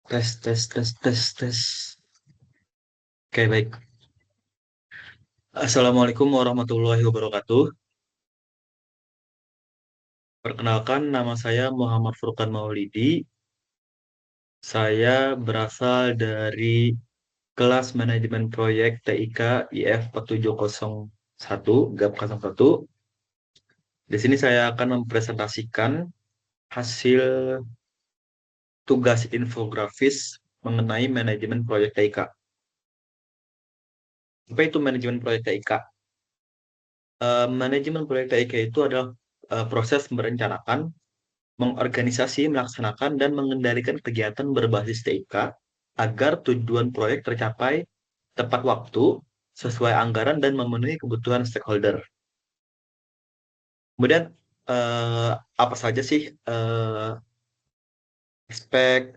Tes, tes, tes, tes, tes. Oke, baik. Assalamualaikum warahmatullahi wabarakatuh. Perkenalkan, nama saya Muhammad Furqan Maulidi. Saya berasal dari kelas manajemen proyek TIK IF 4701, GAP 01. Di sini saya akan mempresentasikan hasil tugas infografis mengenai manajemen proyek TIK. Apa itu manajemen proyek TIK? Manajemen proyek TIK itu adalah proses merencanakan, mengorganisasi, melaksanakan, dan mengendalikan kegiatan berbasis TIK agar tujuan proyek tercapai tepat waktu, sesuai anggaran, dan memenuhi kebutuhan stakeholder. Kemudian, eh, apa saja sih aspek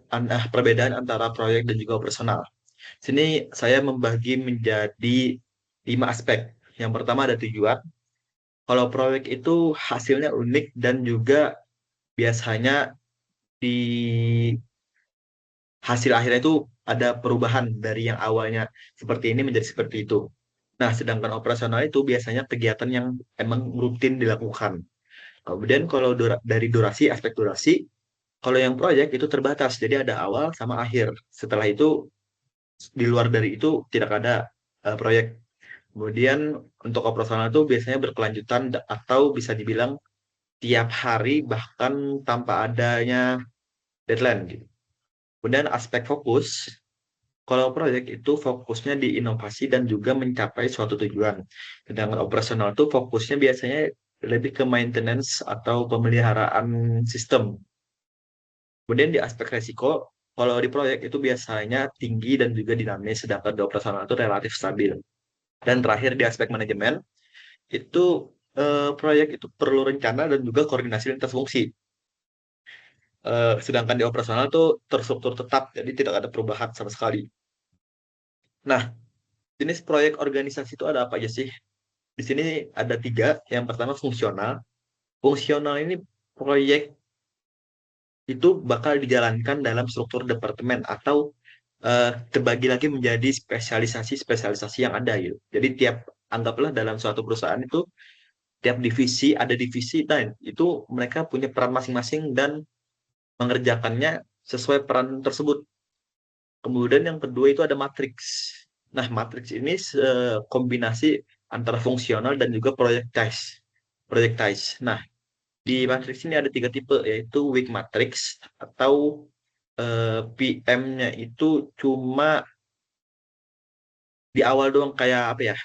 perbedaan antara proyek dan juga operasional? Sini saya membagi menjadi 5 aspek. Yang pertama ada tujuan. Kalau proyek itu hasilnya unik dan juga biasanya di hasil akhirnya itu ada perubahan dari yang awalnya seperti ini menjadi seperti itu. Nah, sedangkan operasional itu biasanya kegiatan yang emang rutin dilakukan. Kemudian kalau dari durasi, aspek durasi, kalau yang proyek itu terbatas, jadi ada awal sama akhir. Setelah itu, di luar dari itu tidak ada proyek. Kemudian untuk operasional itu biasanya berkelanjutan atau bisa dibilang tiap hari bahkan tanpa adanya deadline gitu. Kemudian aspek fokus, kalau proyek itu fokusnya di inovasi dan juga mencapai suatu tujuan. Sedangkan operasional itu fokusnya biasanya lebih ke maintenance atau pemeliharaan sistem. Kemudian di aspek resiko, kalau di proyek itu biasanya tinggi dan juga dinamis, sedangkan di operasional itu relatif stabil. Dan terakhir di aspek manajemen, itu proyek itu perlu rencana dan juga koordinasi lintas fungsi. Sedangkan di operasional itu terstruktur tetap, jadi tidak ada perubahan sama sekali. Nah, jenis proyek organisasi itu ada apa aja sih? Di sini ada 3. Yang pertama fungsional. Fungsional ini proyek itu bakal dijalankan dalam struktur departemen atau terbagi lagi menjadi spesialisasi-spesialisasi yang ada gitu. Jadi anggaplah dalam suatu perusahaan itu tiap divisi ada divisi dan itu mereka punya peran masing-masing dan mengerjakannya sesuai peran tersebut. Kemudian yang kedua itu ada matriks. Nah, matriks ini kombinasi antara fungsional dan juga projectize. Projectize. Nah, di matriks ini ada 3 tipe, yaitu weak matrix atau PM-nya itu cuma di awal doang kayak apa ya?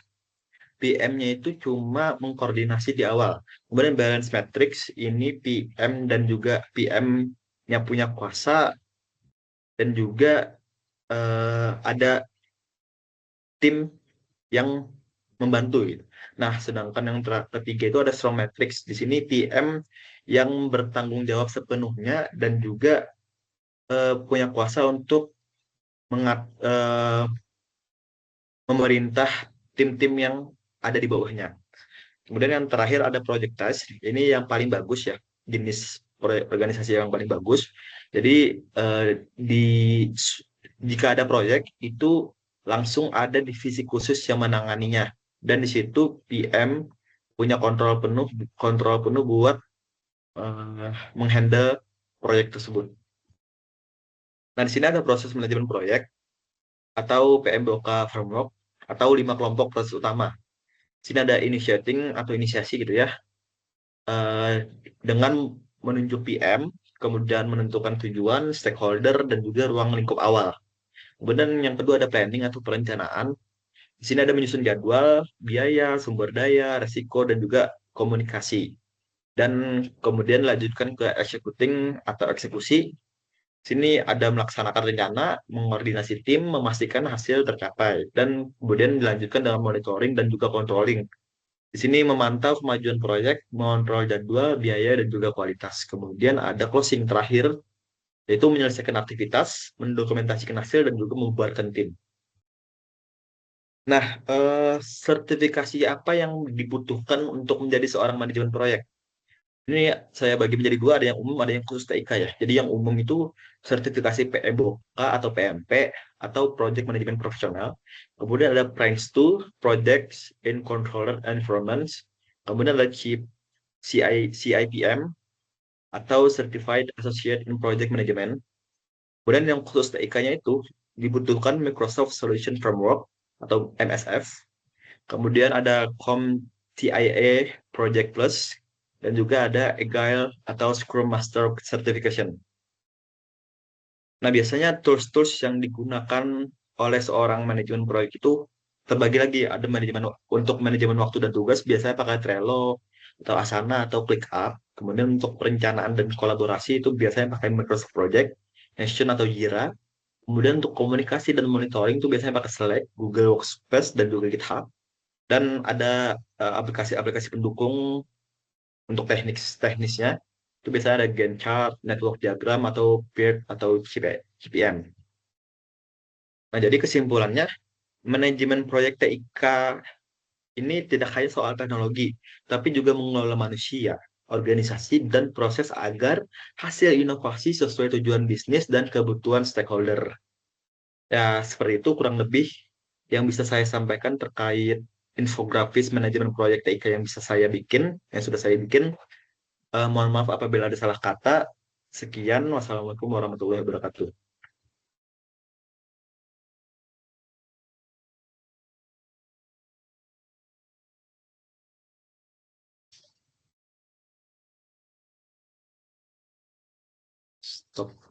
PM-nya itu cuma mengkoordinasi di awal. Kemudian balance matrix ini PM dan juga PM-nya punya kuasa dan juga ada tim yang membantu gitu. Nah, sedangkan yang ketiga itu ada strong matrix. Di sini PM yang bertanggung jawab sepenuhnya dan juga punya kuasa untuk memerintah tim-tim yang ada di bawahnya. Kemudian yang terakhir ada project task. Ini yang paling bagus ya, jenis proyek organisasi yang paling bagus. Jadi di jika ada proyek itu langsung ada divisi khusus yang menanganinya. Dan di situ PM punya kontrol penuh buat menghandle proyek tersebut. Nah, di sini ada proses manajemen proyek atau PMBOK framework atau 5 kelompok proses utama. Di sini ada initiating atau inisiasi gitu ya, eh, dengan menunjuk PM, kemudian menentukan tujuan, stakeholder, dan juga ruang lingkup awal. Kemudian yang kedua ada planning atau perencanaan. Di sini ada menyusun jadwal, biaya, sumber daya, resiko, dan juga komunikasi. Dan kemudian lanjutkan ke executing atau eksekusi. Sini ada melaksanakan rencana, mengordinasi tim, memastikan hasil tercapai, dan kemudian dilanjutkan dalam monitoring dan juga controlling. Di sini memantau kemajuan proyek, mengontrol jadwal, biaya, dan juga kualitas. Kemudian ada closing terakhir, yaitu menyelesaikan aktivitas, mendokumentasikan hasil, dan juga membubarkan tim. Nah, sertifikasi apa yang dibutuhkan untuk menjadi seorang manajemen proyek? Ini saya bagi menjadi dua, ada yang umum, ada yang khusus TIK ya. Jadi yang umum itu sertifikasi PMBOK atau PMP atau Project Management Profesional. Kemudian ada PRINCE2, Projects in Controller Environments. Kemudian ada CIPM atau Certified Associate in Project Management. Kemudian yang khusus TIK-nya itu dibutuhkan Microsoft Solution Framework atau MSF. Kemudian ada CompTIA Project Plus dan juga ada Agile atau Scrum Master Certification. Nah, biasanya tools-tools yang digunakan oleh seorang manajemen proyek itu terbagi lagi. Ada manajemen untuk manajemen waktu dan tugas biasanya pakai Trello atau Asana atau ClickUp. Kemudian untuk perencanaan dan kolaborasi itu biasanya pakai Microsoft Project, Notion atau Jira. Kemudian untuk komunikasi dan monitoring itu biasanya pakai Slack, Google Workspace, dan juga GitHub. Dan ada aplikasi-aplikasi pendukung untuk teknisnya. Itu biasanya ada Gantt chart, network diagram, atau PEER atau CPM. Nah, jadi kesimpulannya, manajemen proyek TIK ini tidak hanya soal teknologi, tapi juga mengelola manusia, organisasi, dan proses agar hasil inovasi sesuai tujuan bisnis dan kebutuhan stakeholder. Ya, seperti itu kurang lebih yang bisa saya sampaikan terkait infografis manajemen proyek TIK yang bisa saya bikin, yang sudah saya bikin. Mohon maaf apabila ada salah kata. Sekian, wassalamualaikum warahmatullahi wabarakatuh. Stop.